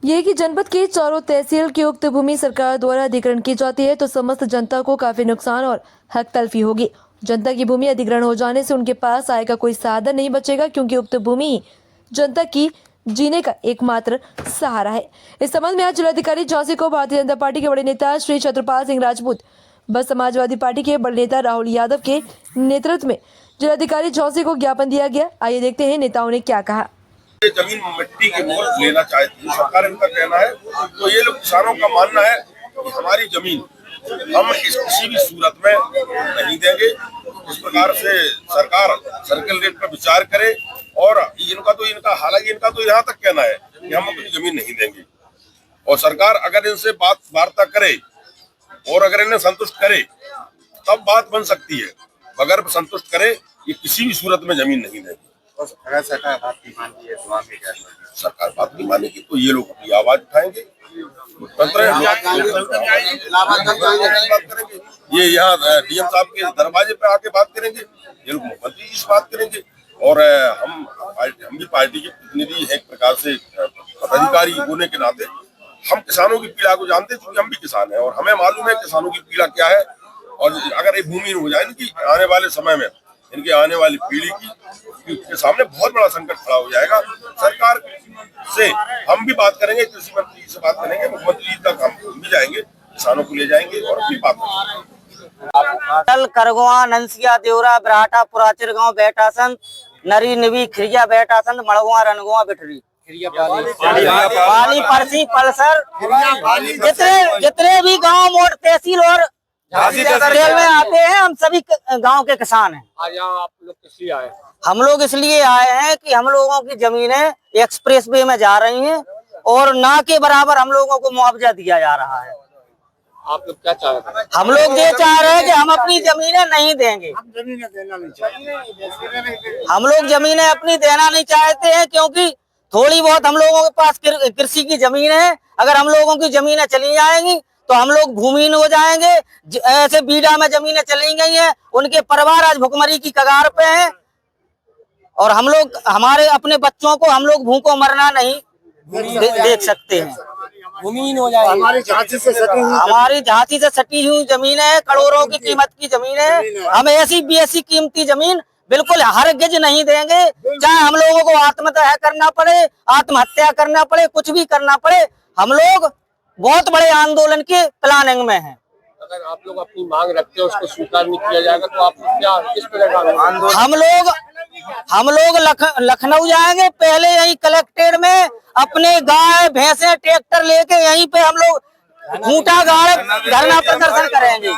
ये कि जनपद के चारों तहसील की उक्त भूमि सरकार द्वारा अधिग्रहण की जाती है तो समस्त जनता को काफी नुकसान और हक तलफी होगी। जनता की भूमि अधिग्रहण हो जाने से उनके पास आय का कोई साधन नहीं बचेगा, क्योंकि उक्त भूमि ही जनता की जीने का एकमात्र सहारा है। इस संबंध में आज जिलाधिकारी झांसी को भारतीय जनता पार्टी के बड़े नेता श्री छत्रपाल सिंह राजपूत व समाजवादी पार्टी के बड़े नेता राहुल यादव के नेतृत्व में जिलाधिकारी झांसी को ज्ञापन दिया गया। आइए देखते हैं नेताओं ने क्या कहा। ये जमीन मिट्टी के मोल लेना चाहती है सरकार, इनका कहना है। तो ये लोग किसानों का मानना है कि हमारी जमीन हम किसी भी सूरत में नहीं देंगे। इस प्रकार से सरकार सर्कल रेट पर विचार करे और हालांकि इनका तो यहाँ तक कहना है कि हम अपनी जमीन नहीं देंगे। और सरकार अगर इनसे वार्ता करे और अगर इन्हें संतुष्ट करे तब बात बन सकती है। अगर संतुष्ट करे ये किसी भी सूरत में जमीन नहीं देंगे। सरकार बात नहीं मान रही है तो आगे क्या करेंगे? सरकार बात नहीं मानेगी तो ये लोग अपनी आवाज उठाएंगे। ये यहाँ डीएम साहब के दरवाजे पे आके बात करेंगे, ये लोग मुख्यमंत्री जी से बात करेंगे। और हम भी पार्टी के प्रतिनिधि हैं, एक प्रकार से पदाधिकारी होने के नाते हम किसानों की पीड़ा को जानते हैं, क्योंकि हम भी किसान हैं और हमें मालूम है किसानों की पीड़ा क्या है। और अगर ये भूमि हो जाए इनकी आने वाले समय में इनके आने वाली पीढ़ी के सामने बहुत बड़ा संकट खड़ा हो जाएगा। सरकार से हम भी बात करेंगे, कृषि मंत्री जी से बात करेंगे, मुख्यमंत्री जी तक हम भी जाएंगे, किसानों को ले जाएंगे और अपनी बात करेंगे। कल करगवा नंसिया देवरा बराटा पुराचिर गांव बैठासन नरी निवी खिरिया बैठासन मड़गवा रनगवा बिठरी पाली परसी पलसर जितने भी गांव मोड़ तहसील और तहसील में आते हैं, हम सभी गांव के किसान हैं। आज यहाँ आप लोग किस लिए आए? हम लोग इसलिए आए हैं कि हम लोगों की जमीनें एक्सप्रेस वे में जा रही हैं और ना के बराबर हम लोगों को मुआवजा दिया जा रहा है। आप लोग क्या चाह रहे हैं? हम लोग ये चाह रहे हैं कि हम अपनी जमीनें नहीं देंगे। हम लोग जमीनें अपनी देना नहीं चाहते हैं, क्योंकि थोड़ी बहुत हम लोगों के पास कृषि की जमीन है। अगर हम लोगों की जमीनें चली जाएंगी तो हम लोग भूमिहीन हो जाएंगे। ऐसे बीडा में जमीनें चली गई हैं, उनके परिवार आज भुखमरी की कगार पे हैं और हम लोग हमारे अपने बच्चों को हम लोग भूखों मरना नहीं देख सकते हैं। भूमिहीन हो जाएगी। हमारी झांसी से सटी हुई जमीन है, करोड़ों की कीमत की जमीन है। हम ऐसी बेसी कीमती जमीन बिल्कुल हरगिज नहीं देंगे, चाहे हम लोगों को आत्महत्या करना पड़े, आत्महत्या करना पड़े, कुछ भी करना पड़े। हम लोग बहुत बड़े आंदोलन के प्लानिंग में हैं। अगर आप लोग अपनी मांग रखते हैं उसको स्वीकार नहीं किया जाएगा तो आप क्या किस तरह का आंदोलन? हम लोग लखनऊ जाएंगे, पहले यही कलेक्ट्रेट में अपने गाय भैंसे ट्रैक्टर लेके यहीं पे हम लोग खूंटा गाड़ धरना प्रदर्शन करेंगे।